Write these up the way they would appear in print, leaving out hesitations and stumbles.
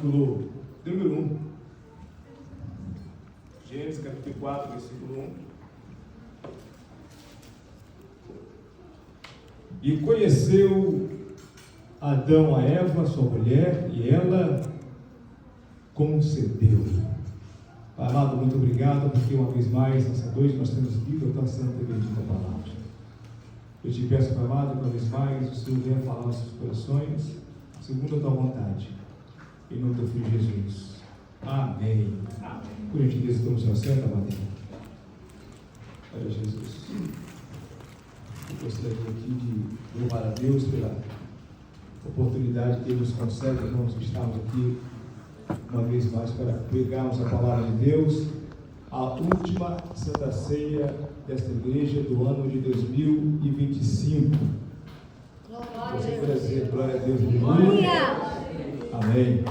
Número 1. Gênesis capítulo 4, versículo 1. E conheceu Adão a Eva, sua mulher, e ela concebeu. Amado, muito obrigado, porque uma vez mais, nessa noite, nós temos lido a tua santa e bendita palavra. Eu te peço, amado, que uma vez mais o Senhor venha falar aos seus corações, segundo a tua vontade, em nome do Filho Jesus. Amém. Amém. Por gentileza, toma o seu assento, amado. Olha, Jesus. Eu gostaria aqui de louvar a Deus pela oportunidade que Ele nos concede, irmãos, que estamos aqui uma vez mais para pregarmos a palavra de Deus, a última Santa Ceia desta igreja do ano de 2025. Você pode dizer glória a Deus. Amém.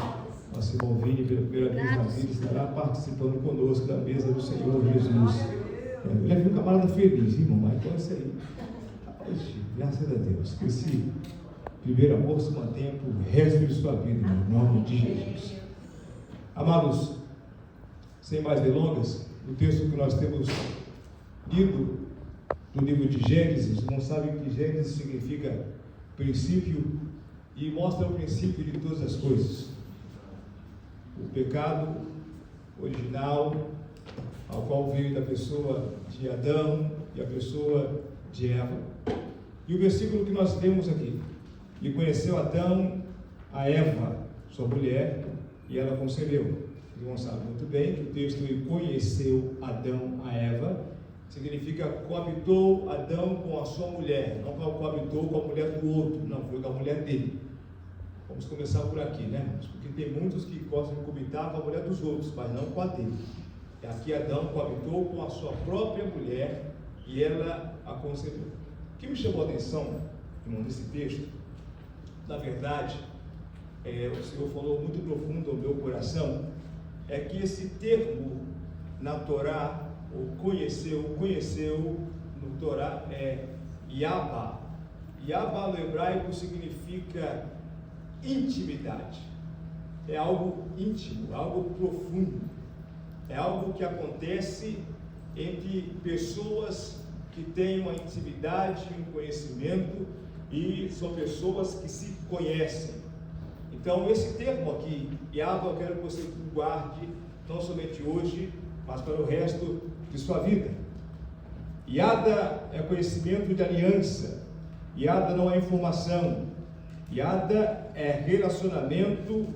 Nosso irmão Vini, pela primeira vez na vida, estará participando conosco da mesa do Senhor Jesus. Eu já vi um camarada feliz, irmão, mas então é isso aí. Graças a Deus. Que esse primeiro amor se mantenha por resto de sua vida, em nome de Jesus. Amados, sem mais delongas, o texto que nós temos lido do livro de Gênesis, não sabem que Gênesis significa princípio e mostra o princípio de todas as coisas. O pecado original, ao qual veio da pessoa de Adão e a pessoa de Eva. E o versículo que nós lemos aqui: e conheceu Adão a Eva, sua mulher, e ela concebeu. Os irmãos sabem muito bem que o texto "e conheceu Adão a Eva" significa coabitou Adão com a sua mulher, não coabitou com a mulher do outro, não, foi com a mulher dele. Vamos começar por aqui, né? Porque tem muitos que gostam de coabitar com a mulher dos outros, mas não com a dele. E aqui Adão coabitou com a sua própria mulher e ela a concebeu. O que me chamou a atenção, irmão, nesse texto, na verdade, o Senhor falou muito profundo ao meu coração, é que esse termo na Torá, o conheceu no Torá é Yabá. Yabá no hebraico significa intimidade. É algo íntimo, algo profundo. É algo que acontece entre pessoas que têm uma intimidade, um conhecimento, e são pessoas que se conhecem. Então, esse termo aqui, Yabá, eu quero que você guarde, não somente hoje, mas para o resto de sua vida. Yada é conhecimento de aliança. Yada não é informação. Yada é relacionamento,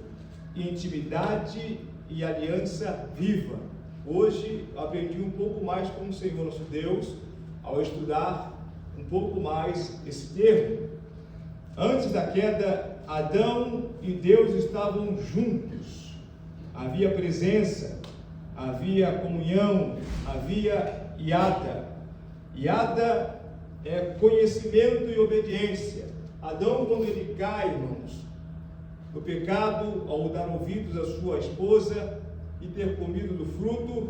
intimidade e aliança viva. Hoje aprendi um pouco mais com o Senhor nosso Deus ao estudar um pouco mais esse termo. Antes da queda, Adão e Deus estavam juntos. Havia presença, havia comunhão, havia Yada. Yada é conhecimento e obediência. Adão, quando ele cai, irmãos, no pecado, ao dar ouvidos à sua esposa e ter comido do fruto,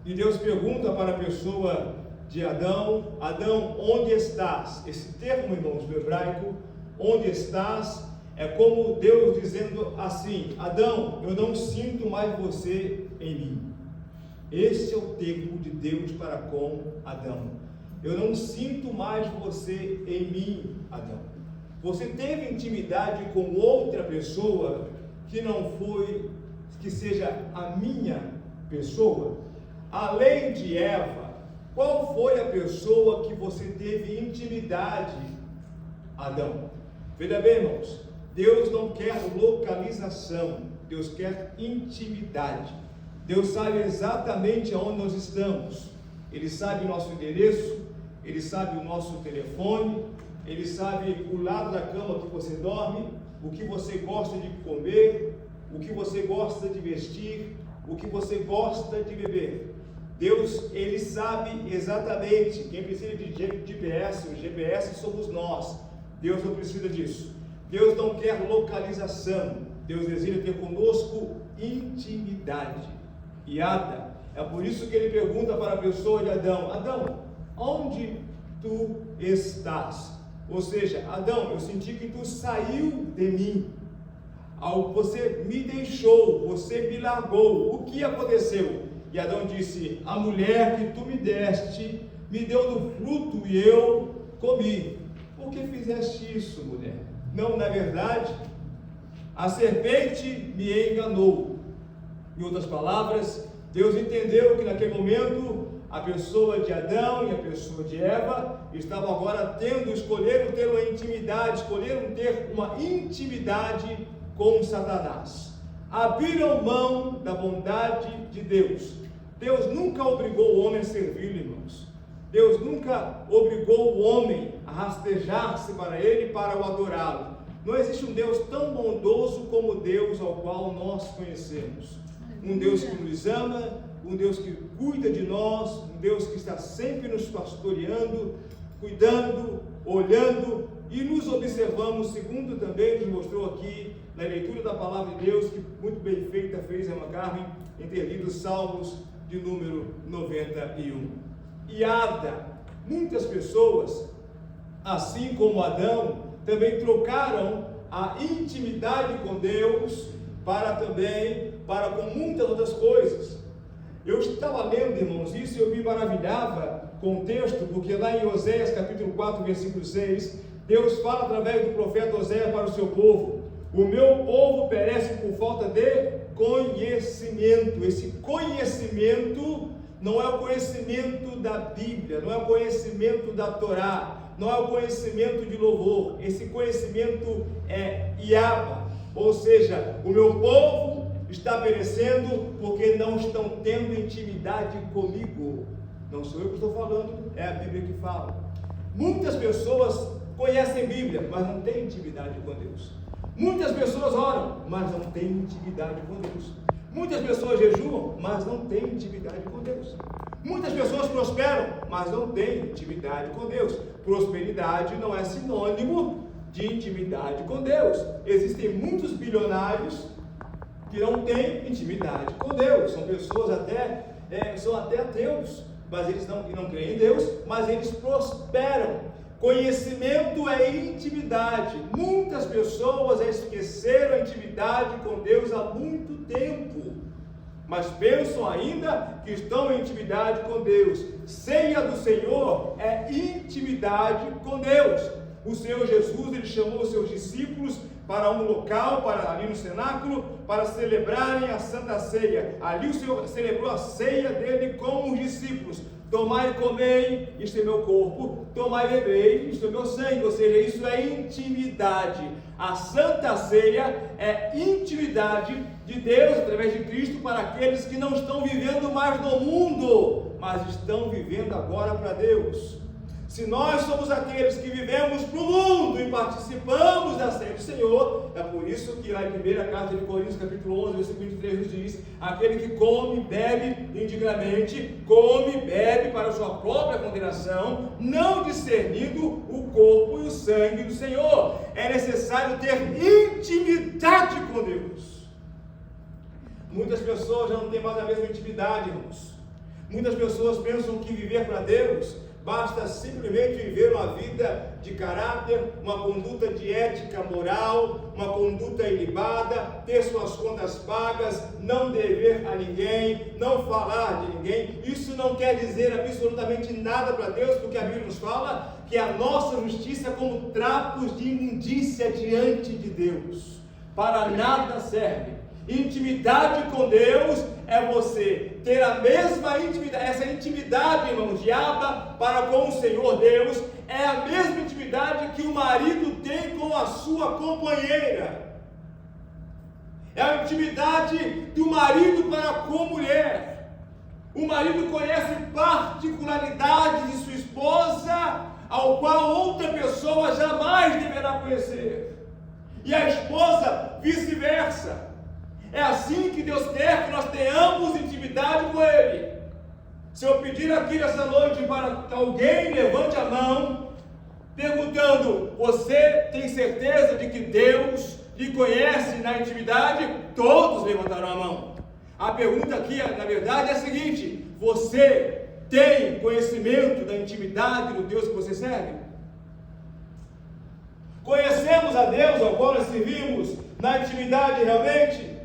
e Deus pergunta para a pessoa de Adão: Adão, onde estás? Esse termo, irmãos, do hebraico, onde estás, é como Deus dizendo assim: Adão, eu não sinto mais você em mim. Esse é o termo de Deus para com Adão. Eu não sinto mais você em mim, Adão. Você teve intimidade com outra pessoa que não foi, que seja a minha pessoa? Além de Eva, qual foi a pessoa que você teve intimidade, Adão? Veja bem, irmãos, Deus não quer localização, Deus quer intimidade. Deus sabe exatamente aonde nós estamos. Ele sabe o nosso endereço, Ele sabe o nosso telefone, Ele sabe o lado da cama que você dorme, o que você gosta de comer, o que você gosta de vestir, o que você gosta de beber. Deus, Ele sabe exatamente. Quem precisa de GPS, o GPS somos nós. Deus não precisa disso. Deus não quer localização. Deus deseja ter conosco intimidade. Yada. É por isso que Ele pergunta para a pessoa de Adão: Adão, onde tu estás? Ou seja, Adão, eu senti que tu saiu de mim. Você me deixou, você me largou. O que aconteceu? E Adão disse: a mulher que tu me deste, me deu do fruto e eu comi. Por que fizeste isso, mulher? Não, na verdade, a serpente me enganou. Em outras palavras, Deus entendeu que naquele momento a pessoa de Adão e a pessoa de Eva estavam agora escolheram ter uma intimidade com Satanás. Abriram mão da bondade de Deus. Deus nunca obrigou o homem a servir, irmãos. Deus nunca obrigou o homem a rastejar-se para ele e para o adorá-lo. Não existe um Deus tão bondoso como o Deus ao qual nós conhecemos. Um Deus que nos ama, um Deus que cuida de nós, um Deus que está sempre nos pastoreando, cuidando, olhando e nos observando, segundo também nos mostrou aqui na leitura da palavra de Deus, que muito bem feita fez a McCartney em ter lido Salmos de número 91. E muitas pessoas, assim como Adão, também trocaram a intimidade com Deus para com muitas outras coisas. Eu estava lendo, irmãos, isso e eu me maravilhava com o texto, porque lá em Oséias capítulo 4, versículo 6, Deus fala através do profeta Oséias para o seu povo: o meu povo perece por falta de conhecimento. Esse conhecimento não é o conhecimento da Bíblia, não é o conhecimento da Torá, não é o conhecimento de louvor. Esse conhecimento é Iaba, ou seja, o meu povo está perecendo porque não estão tendo intimidade comigo. Não sou eu que estou falando, é a Bíblia que fala. Muitas pessoas conhecem Bíblia, mas não têm intimidade com Deus. Muitas pessoas oram, mas não têm intimidade com Deus. Muitas pessoas jejuam, mas não têm intimidade com Deus. Muitas pessoas prosperam, mas não têm intimidade com Deus. Prosperidade não é sinônimo de intimidade com Deus. Existem muitos bilionários que não têm intimidade com Deus. São pessoas são até ateus, mas eles não creem em Deus, mas eles prosperam. Conhecimento é intimidade. Muitas pessoas esqueceram a intimidade com Deus há muito tempo, mas pensam ainda que estão em intimidade com Deus. Ceia do Senhor é intimidade com Deus. O Senhor Jesus, ele chamou os seus discípulos para um local, ali no cenáculo, para celebrarem a Santa Ceia. Ali o Senhor celebrou a ceia dele com os discípulos. Tomai e comei, isto é meu corpo. Tomai e bebei, isto é meu sangue. Ou seja, isso é intimidade. A Santa Ceia é intimidade de Deus através de Cristo para aqueles que não estão vivendo mais no mundo, mas estão vivendo agora para Deus. Se nós somos aqueles que vivemos para o mundo e participamos da ceia do Senhor, é por isso que lá em 1 Carta de Coríntios, capítulo 11, versículo 23, nos diz: aquele que come e bebe indignamente, come e bebe para sua própria condenação, não discernindo o corpo e o sangue do Senhor. É necessário ter intimidade com Deus. Muitas pessoas já não têm mais a mesma intimidade, irmãos. Muitas pessoas pensam que viver para Deus basta simplesmente viver uma vida de caráter, uma conduta de ética moral, uma conduta ilibada, ter suas contas pagas, não dever a ninguém, não falar de ninguém. Isso não quer dizer absolutamente nada para Deus, porque a Bíblia nos fala que a nossa justiça é como trapos de imundícia diante de Deus. Para nada serve. Intimidade com Deus é você ter a mesma intimidade. Essa intimidade, irmãos, de Abba para com o Senhor Deus é a mesma intimidade que o marido tem com a sua companheira. É a intimidade do marido para com a mulher. O marido conhece particularidades de sua esposa, ao qual outra pessoa jamais deverá conhecer. E a esposa vice-versa. É assim que Deus quer que nós tenhamos intimidade com Ele. Se eu pedir aqui nessa noite para que alguém levante a mão, perguntando: você tem certeza de que Deus lhe conhece na intimidade? Todos levantarão a mão. A pergunta aqui, na verdade, é a seguinte: você tem conhecimento da intimidade do Deus que você serve? Conhecemos a Deus ao qual nós servimos na intimidade realmente?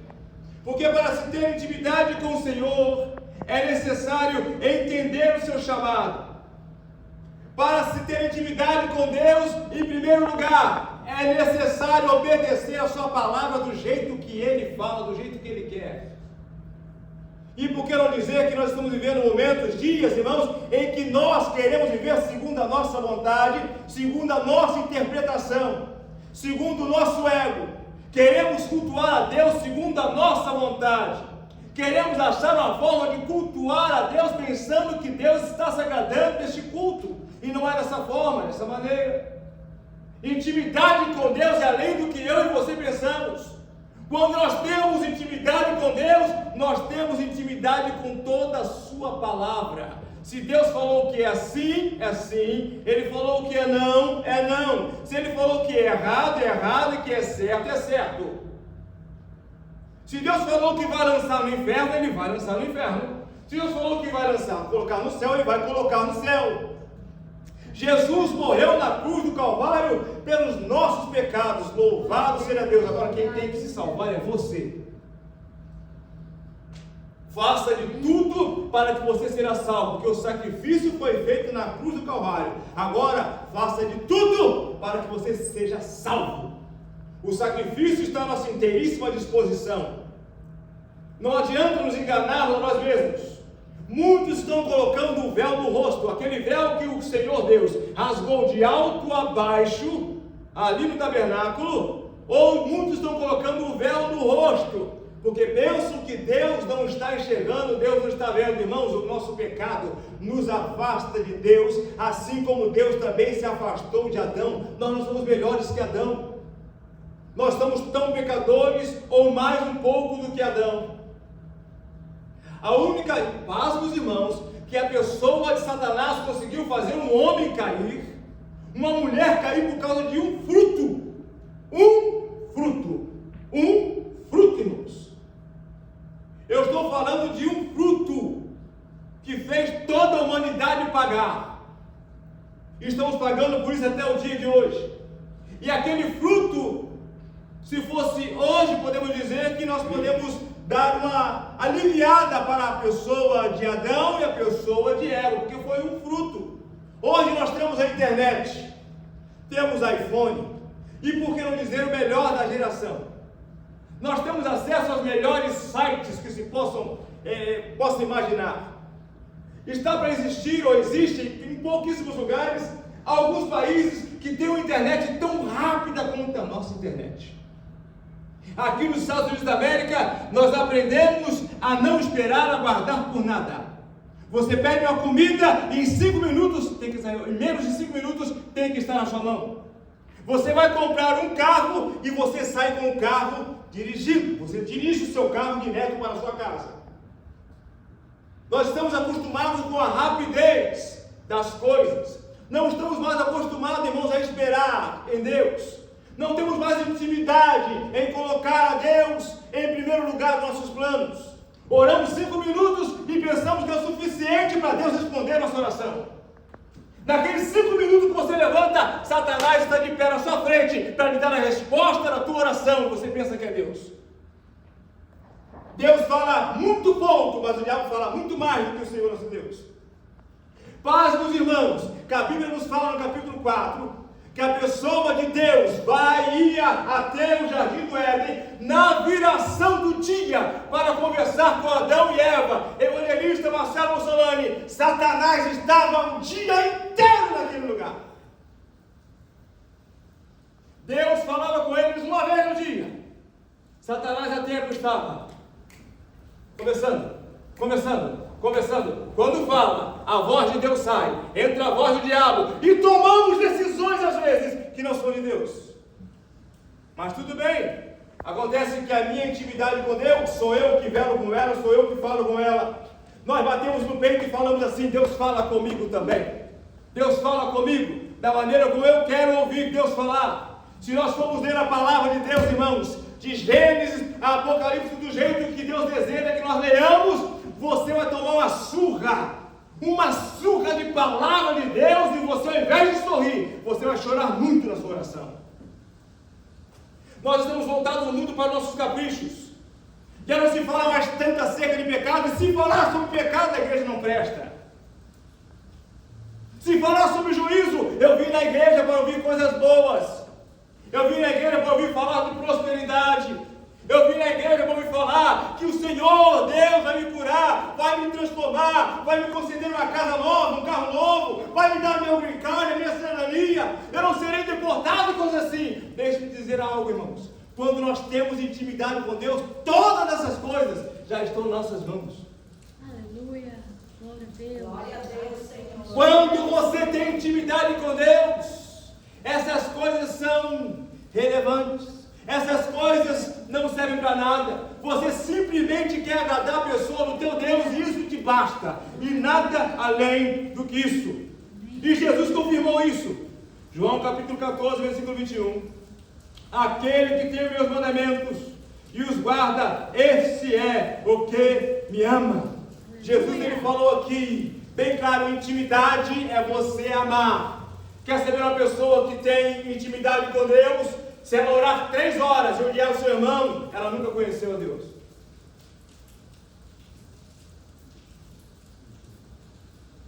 Porque para se ter intimidade com o Senhor, é necessário entender o seu chamado. Para se ter intimidade com Deus, em primeiro lugar, é necessário obedecer a sua palavra do jeito que Ele fala, do jeito que Ele quer. E por que não dizer que nós estamos vivendo momentos, dias, irmãos, em que nós queremos viver segundo a nossa vontade, segundo a nossa interpretação, segundo o nosso ego. Queremos cultuar a Deus segundo a nossa vontade. Queremos achar uma forma de cultuar a Deus pensando que Deus está se agradando deste culto. E não é dessa forma, dessa maneira. Intimidade com Deus é além do que eu e você pensamos. Quando nós temos intimidade com Deus, nós temos intimidade com toda a sua palavra. Se Deus falou que é assim, é sim. Ele falou que é não, é não. Se Ele falou que é errado, é errado. E que é certo, é certo. Se Deus falou que vai lançar no inferno, Ele vai lançar no inferno. Se Deus falou que vai lançar, colocar no céu, Ele vai colocar no céu. Jesus morreu na cruz do Calvário pelos nossos pecados. Louvado seja Deus. Agora quem tem que se salvar é você. Faça de tudo para que você seja salvo, porque o sacrifício foi feito na cruz do Calvário. Agora, faça de tudo para que você seja salvo. O sacrifício está à nossa inteiríssima disposição. Não adianta nos enganarmos a nós mesmos. Muitos estão colocando o véu no rosto, aquele véu que o Senhor Deus rasgou de alto a baixo, ali no tabernáculo, ou muitos estão colocando o véu no rosto, porque pensam que Deus não está enxergando, Deus não está vendo. Irmãos, o nosso pecado nos afasta de Deus, assim como Deus também se afastou de Adão. Nós não somos melhores que Adão, nós somos tão pecadores ou mais um pouco do que Adão. A única, pasmos irmãos, que a pessoa de Satanás conseguiu fazer um homem cair, uma mulher cair por causa de um fruto. Um fruto, irmãos. Eu estou falando de um fruto que fez toda a humanidade pagar. Estamos pagando por isso até o dia de hoje. E aquele fruto, se fosse hoje, podemos dizer que nós podemos dar uma aliviada para a pessoa de Adão e a pessoa de Eva, porque foi um fruto. Hoje nós temos a internet, temos iPhone, e por que não dizer o melhor da geração? Nós temos acesso aos melhores sites que se possam imaginar. Está para existir, ou existe em pouquíssimos lugares, alguns países que têm uma internet tão rápida quanto a nossa internet. Aqui nos Estados Unidos da América, nós aprendemos a não esperar, aguardar por nada. Você pede uma comida e em menos de 5 minutos tem que estar na sua mão. Você vai comprar um carro e você sai com o carro dirigindo. Você dirige o seu carro direto para a sua casa. Nós estamos acostumados com a rapidez das coisas. Não estamos mais acostumados, irmãos, a esperar em Deus. Não temos mais intimidade em colocar a Deus em primeiro lugar nos nossos planos. Oramos 5 minutos e pensamos que é o suficiente para Deus responder a nossa oração. Naqueles 5 minutos que você levanta, Satanás está de pé na sua frente para lhe dar a resposta da tua oração e você pensa que é Deus. Deus fala muito pouco, mas o diabo fala muito mais do que o Senhor nosso Deus. Paz, meus irmãos, que a Bíblia nos fala no capítulo 4, que a pessoa de Deus ia até o jardim do Éden na viração do dia para conversar com Adão e Eva. Evangelista Marcelo Mussolani, Satanás estava um dia inteiro naquele lugar. Deus falava com eles uma vez no dia. Satanás a tempo estava conversando. Quando fala, a voz de Deus sai, entra a voz do diabo e tomamos decisões às vezes que não são de Deus. Mas tudo bem, acontece que a minha intimidade com Deus, sou eu que velo com ela, sou eu que falo com ela. Nós batemos no peito e falamos assim: Deus fala comigo também. Deus fala comigo da maneira como eu quero ouvir Deus falar. Se nós formos ler a palavra de Deus, irmãos, de Gênesis a Apocalipse, do jeito que Deus deseja que nós leamos, você vai tomar uma surra de palavra de Deus, e você, ao invés de sorrir, você vai chorar muito na sua oração. Nós estamos voltados muito para nossos caprichos. Já não se fala mais tanto acerca de pecado, e se falar sobre pecado, a igreja não presta. Se falar sobre juízo, eu vim na igreja para ouvir coisas boas. Eu vim na igreja para ouvir falar de prosperidade. Eu vim na igreja para ouvir falar que o Senhor, Deus, vai me curar, vai me transformar, vai me conceder uma casa nova, um carro novo, vai me dar meu green card, a minha cidadania. Eu não serei deportado, coisa assim. Deixe-me dizer algo, irmãos. Quando nós temos intimidade com Deus, todas essas coisas já estão em nossas mãos. Aleluia. Glória a Deus. Glória a Deus, Senhor. Quando você tem intimidade com Deus, essas coisas são relevantes. Essas coisas não servem para nada. Você simplesmente quer agradar a pessoa do teu Deus e isso te basta. E nada além do que isso. E Jesus confirmou isso. João capítulo 14, versículo 21. Aquele que tem meus mandamentos e os guarda, esse é o que me ama. Jesus ele falou aqui, bem claro, intimidade é você amar. Quer saber uma pessoa que tem intimidade com Deus? Se ela orar 3 horas e odiar o seu irmão, ela nunca conheceu a Deus.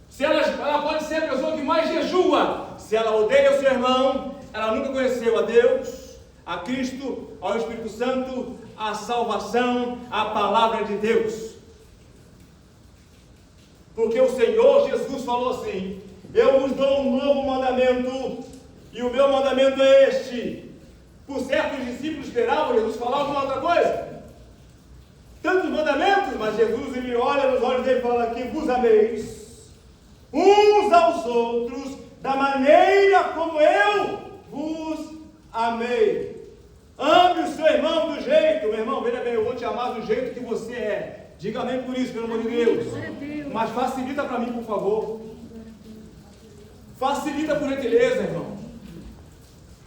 Se ela pode ser a pessoa que mais jejua. Se ela odeia o seu irmão, ela nunca conheceu a Deus, a Cristo, ao Espírito Santo, a salvação, a palavra de Deus. Porque o Senhor Jesus falou assim: eu vos dou um novo mandamento, e o meu mandamento é este. Por certos discípulos esperavam Jesus falar alguma outra coisa. Tantos mandamentos, mas Jesus ele olha nos olhos dele e fala que vos ameis uns aos outros da maneira como eu vos amei. Ame o seu irmão do jeito, meu irmão, veja bem, eu vou te amar do jeito que você é. Diga amém por isso, pelo amor de Deus. Mas facilita para mim, por favor. Facilita por gentileza, irmão.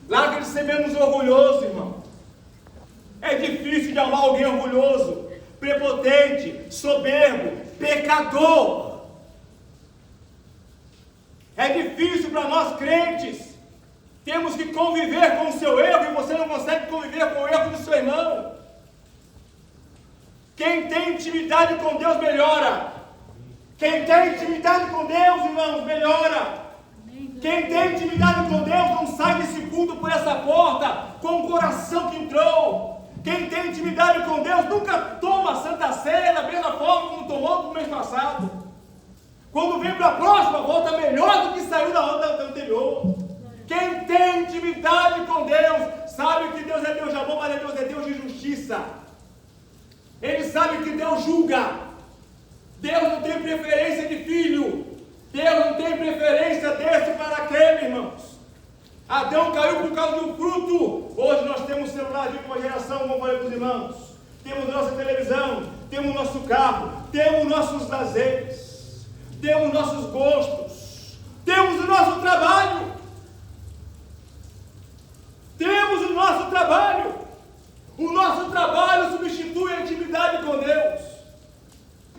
Larga de ser menos orgulhoso, irmão. É difícil de amar alguém orgulhoso, prepotente, soberbo, pecador. É difícil para nós crentes. Temos que conviver com o seu erro e você não consegue conviver com o erro do seu irmão. Quem tem intimidade com Deus melhora. Quem tem intimidade com Deus, irmãos, melhora. Quem tem intimidade com Deus não sai desse culto por essa porta com o coração que entrou. Quem tem intimidade com Deus nunca toma a Santa Ceia da mesma forma como tomou no mês passado. Quando vem para a próxima, volta melhor do que saiu da outra anterior. Quem tem intimidade com Deus sabe que Deus é Deus de amor, mas Deus é Deus de justiça. Ele sabe que Deus julga. Deus não tem preferência de filho. Deus não tem preferência desse para aquele, irmãos. Adão caiu por causa de um fruto. Hoje nós temos celular de última geração, como eu falei para os irmãos. Temos nossa televisão, temos nosso carro, temos nossos lazeres, temos nossos gostos, temos o nosso trabalho. Temos o nosso trabalho. O nosso trabalho substitui a intimidade com Deus.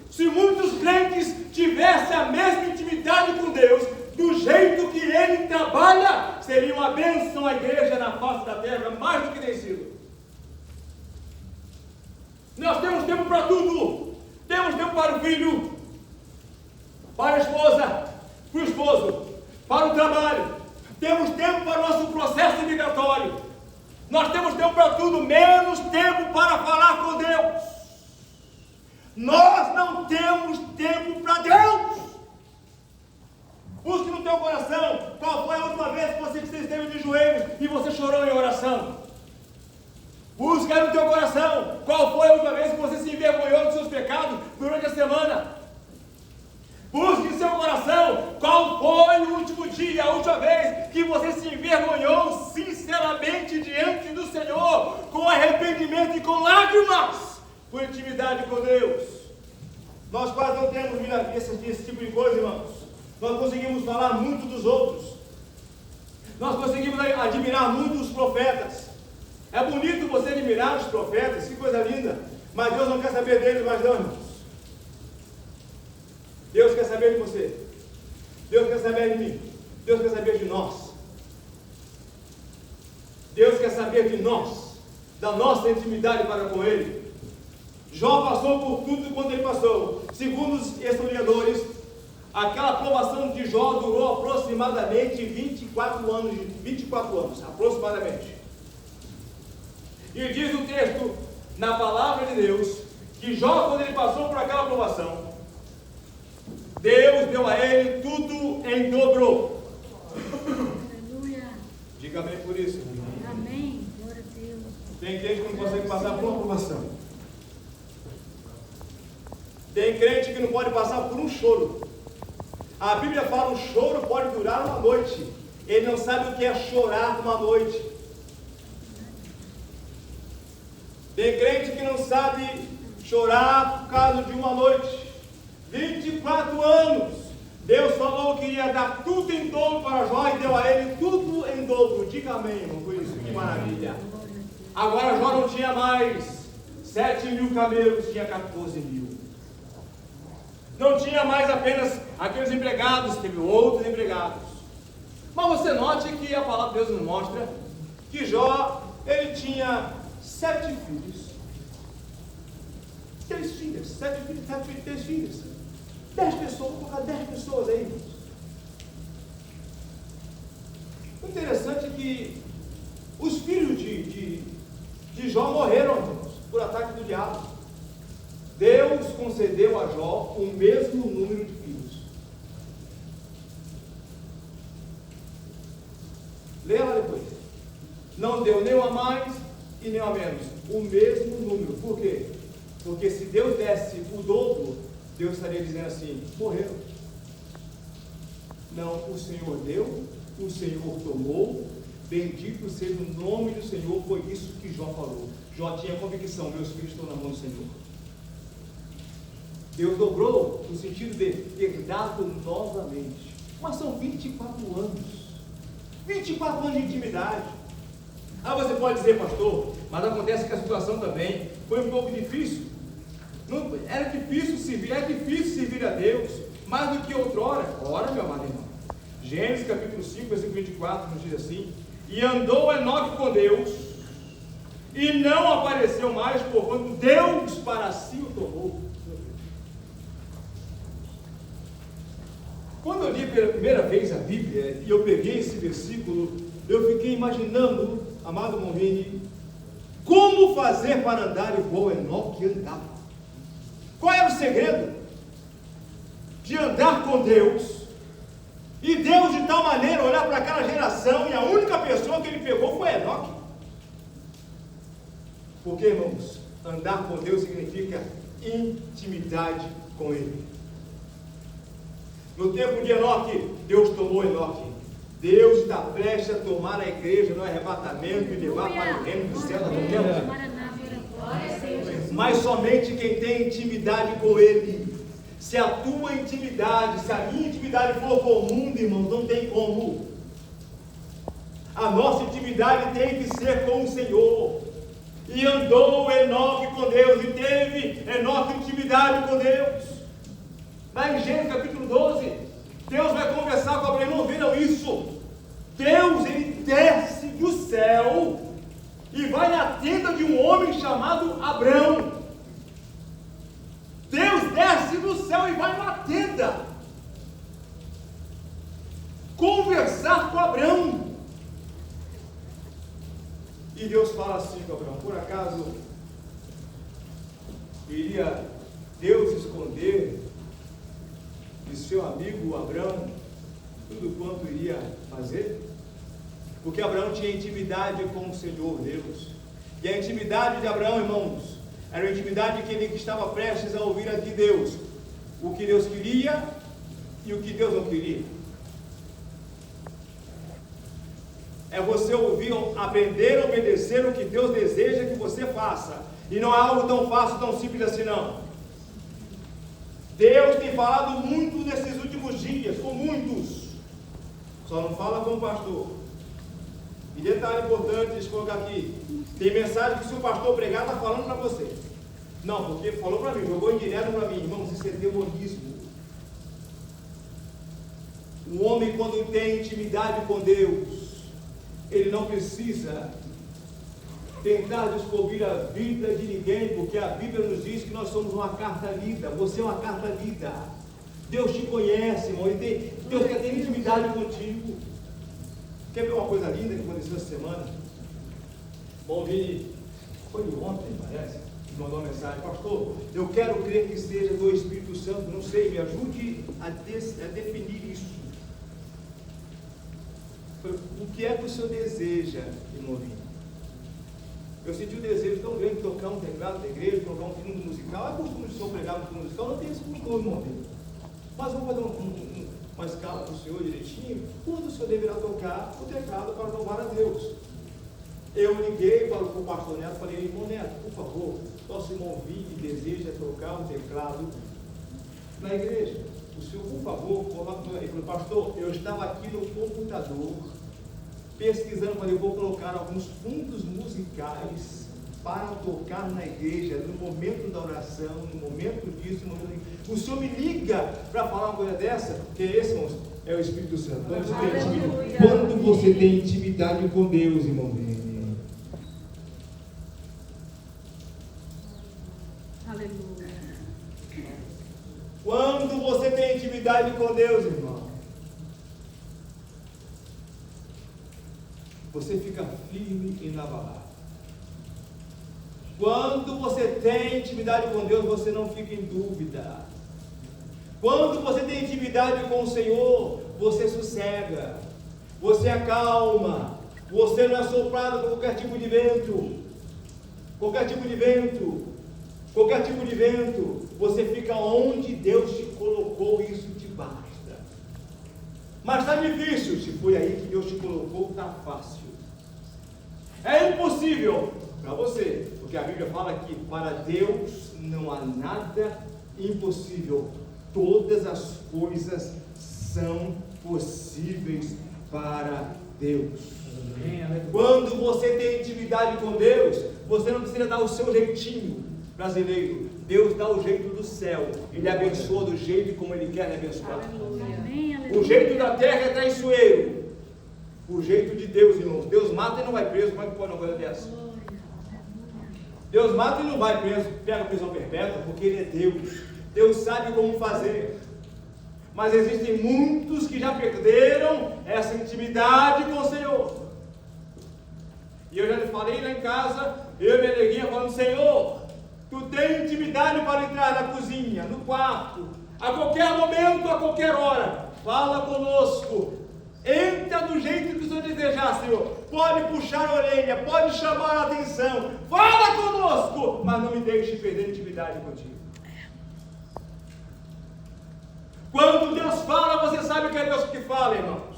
Se muitos crentes tivessem a mesma intimidade com Deus, do jeito que Ele trabalha, seria uma bênção à igreja na face da terra, mais do que tem sido. Nós temos tempo para tudo. Temos tempo para o filho, para a esposa, para o esposo, para o trabalho. Temos tempo para o nosso processo migratório. Nós temos tempo para tudo, menos tempo para falar com Deus. Nós não temos tempo para Deus. Busque no teu coração qual foi a última vez que você esteve de joelhos e você chorou em oração. Busque no teu coração qual foi a última vez que você se envergonhou dos seus pecados durante a semana. Busque em seu coração qual foi o último dia, a última vez que você se envergonhou sinceramente diante do Senhor, com arrependimento e com lágrimas, por intimidade com Deus. Nós quase não temos esse tipo de coisa, irmãos. Nós conseguimos falar muito dos outros. Nós conseguimos admirar muito os profetas. É bonito você admirar os profetas, que coisa linda. Mas Deus não quer saber deles mais não, irmãos. Deus quer saber de você. Deus quer saber de mim. Deus quer saber de nós. Deus quer saber de nós. da nossa intimidade para com Ele. Jó passou por tudo quanto ele passou. Segundo os historiadores, aquela provação de Jó durou aproximadamente 24 anos, aproximadamente. E diz o texto, na palavra de Deus, que Jó, quando ele passou por aquela provação, Deus deu a ele tudo em dobro. Aleluia. Diga amém por isso. Amém. Glória a Deus. Tem crente que não consegue passar por uma provação. Tem crente que não pode passar por um choro. A Bíblia fala que o choro pode durar uma noite. Ele não sabe o que é chorar uma noite. Tem crente que não sabe chorar por causa de uma noite. 24 anos. Deus falou que iria dar tudo em dobro para Jó e deu a ele tudo em dobro. Diga amém, irmão, por isso, que maravilha. Agora Jó não tinha mais 7.000 camelos, tinha 14.000. Não tinha mais apenas aqueles empregados, teve outros empregados. Mas você note que a palavra de Deus nos mostra que Jó, ele tinha 7 filhos. 3 filhas, 7 filhos, 3 filhas. 10 pessoas, vou colocar 10 pessoas aí, irmãos. O interessante é que os filhos de Jó morreram, irmãos, por ataque do diabo. Deus concedeu a Jó o mesmo número de filhos. Leia lá depois. Não deu nem um a mais e nem um a menos. O mesmo número. Por quê? Porque se Deus desse o dobro, Deus estaria dizendo assim: morreram. Não, o Senhor deu, o Senhor tomou, bendito seja o nome do Senhor. Foi isso que Jó falou. Jó tinha convicção: meus filhos estão na mão do Senhor. Deus dobrou no sentido de ter dado novamente. Mas são 24 anos. 24 anos de intimidade. Ah, você pode dizer, pastor, mas acontece que a situação também foi um pouco difícil. Não, era difícil servir a Deus, mais do que outrora. Ora, meu amado irmão. Gênesis capítulo 5, versículo 24, nos diz assim: e andou Enoque com Deus, e não apareceu mais, porquanto Deus para si o tomou. Quando eu li pela primeira vez a Bíblia, e eu peguei esse versículo, eu fiquei imaginando, amado Monrini, como fazer para andar igual Enoque andava. Qual era o segredo? De andar com Deus, e Deus de tal maneira olhar para aquela geração, e a única pessoa que ele pegou foi Enoque. Porque, irmãos, andar com Deus significa intimidade com Ele. No tempo de Enoque, Deus tomou Enoque. Deus está prestes a tomar a igreja no arrebatamento e levar para o reino do céu da qualquer lugar. Mas somente quem tem intimidade com Ele. Se a tua intimidade, se a minha intimidade for com o mundo, irmãos, não tem como. A nossa intimidade tem que ser com o Senhor. E andou Enoque com Deus, e teve Enoque intimidade com Deus. Lá em Gênesis capítulo 12, Deus vai conversar com Abraão. Não viram isso? Deus, ele desce do céu e vai na tenda de um homem chamado Abrão. Deus desce do céu e vai na tenda conversar com Abrão. E Deus fala assim com Abrão: por acaso iria Deus esconder de seu amigo Abrão tudo quanto iria fazer? Porque Abraão tinha intimidade com o Senhor Deus. E a intimidade de Abraão, irmãos, era a intimidade que ele estava prestes a ouvir de Deus. O que Deus queria e o que Deus não queria. É você ouvir, aprender a obedecer o que Deus deseja que você faça. E não é algo tão fácil, tão simples assim não. Deus tem falado muito nesses últimos dias, com muitos. Só não fala com o pastor. E detalhe importante, deixa eu colocar aqui. Tem mensagem que se o pastor pregar, está falando para você. Não, porque falou para mim, jogou indireto para mim. Irmãos, isso é demonismo. O homem, quando tem intimidade com Deus, ele não precisa tentar descobrir a vida de ninguém, porque a Bíblia nos diz que nós somos uma carta lida. Você é uma carta lida. Deus te conhece, irmão. Deus quer ter intimidade contigo. Quer ver uma coisa linda que aconteceu essa semana? Bom, Vini, foi ontem, parece, que mandou uma mensagem: pastor, eu quero crer que seja do Espírito Santo, não sei, me ajude a definir isso. O que é que o senhor deseja, irmão Vini? Eu senti o desejo tão grande de tocar um teclado da igreja, tocar um fundo musical. É costume do senhor pregar no fundo musical? Não tem esse costume, irmão Vini. Mas vamos fazer uma escala para o senhor direitinho. Quando o senhor deverá tocar o teclado para louvar a Deus? Eu liguei para o pastor Neto e falei: irmão Neto, por favor, nosso irmão Vini deseja tocar um teclado na igreja. O senhor, por favor, coloque. Ele falou: pastor, eu estava aqui no computador pesquisando, falei: eu vou colocar alguns fundos musicais para tocar na igreja, no momento da oração, no momento disso, no momento disso. O senhor me liga para falar uma coisa dessa? Que é esse, irmãos? É o Espírito Santo. Quando você tem intimidade com Deus, irmão. Aleluia. Quando você tem intimidade com Deus, irmão, você fica firme e inabalável. Quando você tem intimidade com Deus, você não fica em dúvida. Quando você tem intimidade com o Senhor, você sossega, você acalma, você não é soprado por qualquer tipo de vento. Qualquer tipo de vento. Qualquer tipo de vento. Você fica onde Deus te colocou, isso te basta. Mas está difícil. Se foi aí que Deus te colocou, está fácil. É impossível para você, porque a Bíblia fala que para Deus não há nada impossível. Todas as coisas são possíveis para Deus. Quando você tem intimidade com Deus, você não precisa dar o seu jeitinho brasileiro. Deus dá o jeito do céu. Ele abençoa do jeito como Ele quer abençoar. O jeito da terra é traiçoeiro. O jeito de Deus, irmãos. Deus mata e não vai preso. Como é que pode uma coisa dessa? Deus mata e não vai preso. Pega prisão perpétua, porque Ele é Deus. Deus sabe como fazer. Mas existem muitos que já perderam essa intimidade com o Senhor. E eu já lhe falei lá em casa, eu e minha neguinha falando: Senhor, Tu tem intimidade para entrar na cozinha, no quarto, a qualquer momento, a qualquer hora. Fala conosco. Entra do jeito que o Senhor desejar, Senhor. Pode puxar a orelha, pode chamar a atenção. Fala conosco, mas não me deixe perder intimidade contigo. Quando Deus fala, você sabe que é Deus que fala, irmãos.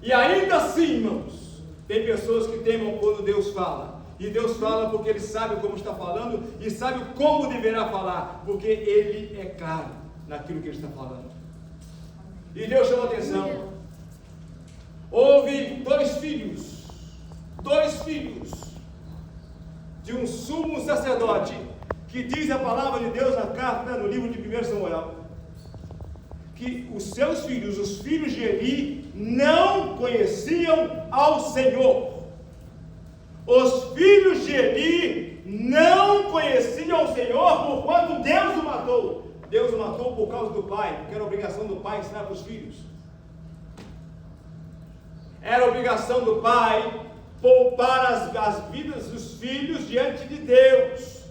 E ainda assim, irmãos, tem pessoas que temam quando Deus fala. E Deus fala porque Ele sabe como está falando e sabe como deverá falar, porque Ele é claro naquilo que Ele está falando. E Deus chama atenção. Houve dois filhos de um sumo sacerdote, que diz a palavra de Deus na carta, no livro de 1 Samuel, que os seus filhos, os filhos de Eli, não conheciam ao Senhor. Os filhos de Eli não conheciam o Senhor, porquanto Deus o matou. Deus o matou por causa do pai, porque era obrigação do pai ensinar para os filhos. Era obrigação do pai poupar as vidas dos filhos diante de Deus.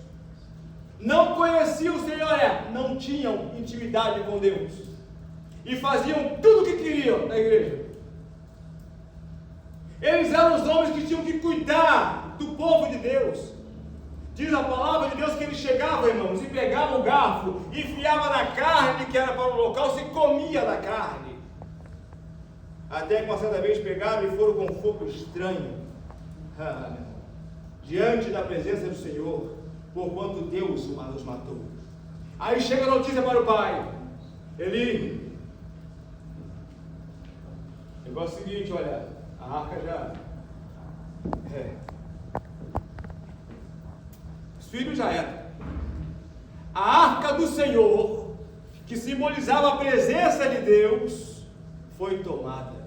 Não conheciam o Senhor, não tinham intimidade com Deus. E faziam tudo o que queriam na igreja. Eles eram os homens que tinham que cuidar do povo de Deus. Diz a palavra de Deus que ele chegava, irmãos, e pegava o garfo, enfiava na carne que era para o local, se comia da carne. Até que uma certa vez pegaram e foram com um fogo estranho, diante da presença do Senhor, porquanto Deus os matou. Aí chega a notícia para o pai: Eli, o negócio é o seguinte, olha, a arca já os filhos já eram. A arca do Senhor, que simbolizava a presença de Deus, foi tomada.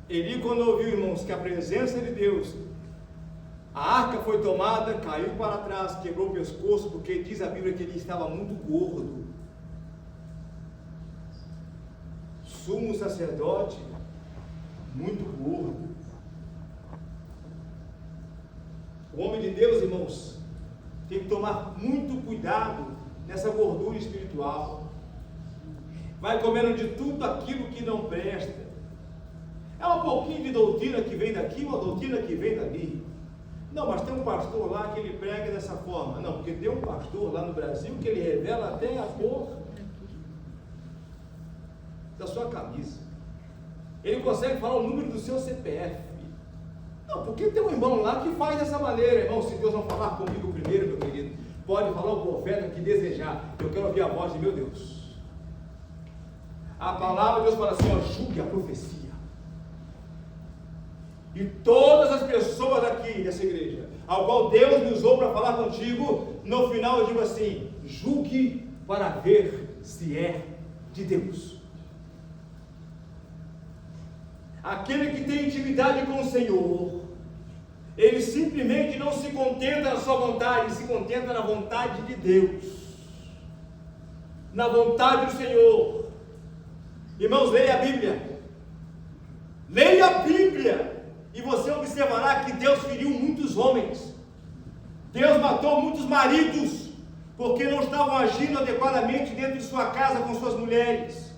Eli, quando ouviu, irmãos, que a presença de Deus, a arca foi tomada, caiu para trás, quebrou o pescoço, porque diz a Bíblia que ele estava muito gordo. Sumo sacerdote, muito gordo. O homem de Deus, irmãos, tem que tomar muito cuidado nessa gordura espiritual. Vai comendo de tudo aquilo que não presta. É um pouquinho de doutrina que vem daqui, uma doutrina que vem dali. Não, mas tem um pastor lá que ele prega dessa forma. Não, porque tem um pastor lá no Brasil que ele revela até a cor da sua camisa. Ele consegue falar o número do seu CPF. Não, porque tem um irmão lá que faz dessa maneira. Irmão, se Deus não falar comigo primeiro, meu querido, pode falar o profeta que desejar. Eu quero ouvir a voz de meu Deus. A palavra de Deus fala assim, ó, julgue a profecia. E todas as pessoas aqui dessa igreja, ao qual Deus me usou para falar contigo, no final eu digo assim, julgue para ver se é de Deus. Aquele que tem intimidade com o Senhor, ele simplesmente não se contenta na sua vontade, ele se contenta na vontade de Deus, na vontade do Senhor. Irmãos, leia a Bíblia. Leia a Bíblia. E você observará que Deus feriu muitos homens. Deus matou muitos maridos, porque não estavam agindo adequadamente dentro de sua casa com suas mulheres.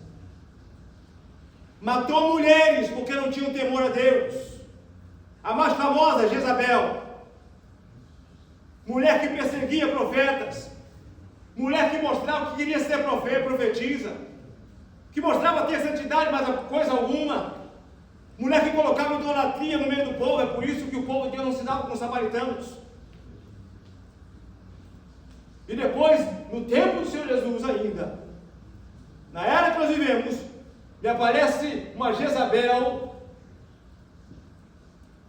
Matou mulheres, porque não tinham temor a Deus. A mais famosa, Jezabel. Mulher que perseguia profetas. Mulher que mostrava que queria ser profetisa. Que mostrava ter santidade, mas coisa alguma. Mulher que colocava idolatria no meio do povo. É por isso que o povo de Deus não se dava com os samaritanos. E depois, no tempo do Senhor Jesus ainda, na era que nós vivemos, me aparece uma Jezabel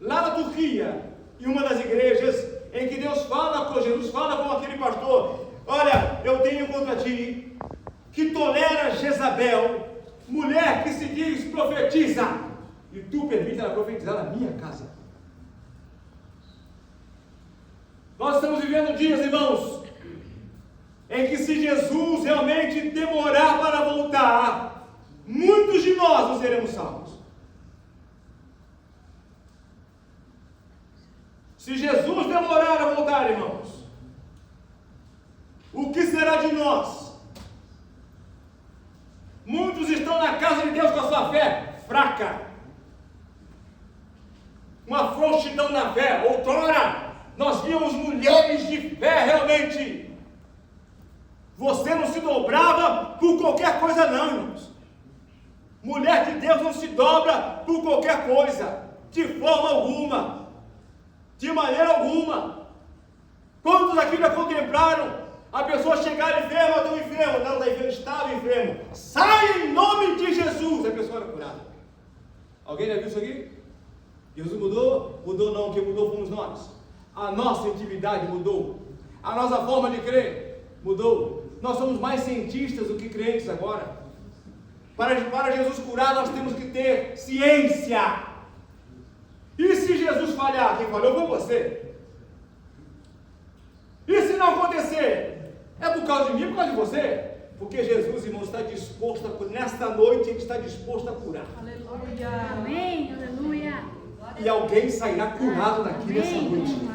lá na Turquia, em uma das igrejas, em que Deus fala com Jesus, fala com aquele pastor: olha, eu tenho contra ti, que tolera Jezabel, mulher que se diz profetiza, e tu permite ela profetizar na minha casa. Nós estamos vivendo dias, irmãos, em que se Jesus realmente demorar para voltar, muitos de nós não seremos salvos. Se Jesus demorar a voltar, irmãos, o que será de nós? Muitos estão na casa de Deus com a sua fé fraca, uma frouxidão na fé. Outrora, nós víamos mulheres de fé realmente. Você não se dobrava por qualquer coisa não, irmãos. Mulher de Deus não se dobra por qualquer coisa, de forma alguma, de maneira alguma. Quantos aqui já contemplaram a pessoa chegar enferma, estou enfermo, não está enfermo, estava enfermo, sai em nome de Jesus, a pessoa era curada. Alguém já viu isso aqui? Jesus mudou? Mudou não, quem mudou fomos nós. A nossa intimidade mudou, a nossa forma de crer mudou. Nós somos mais cientistas do que crentes agora. Para Jesus curar, nós temos que ter ciência. E se Jesus falhar, quem falhou foi você. E se não acontecer, é por causa de mim, é por causa de você. Porque Jesus, irmão, está disposto a curar. Nesta noite, Ele está disposto a curar. Aleluia. Amém. Aleluia. E alguém sairá curado daqui nessa noite.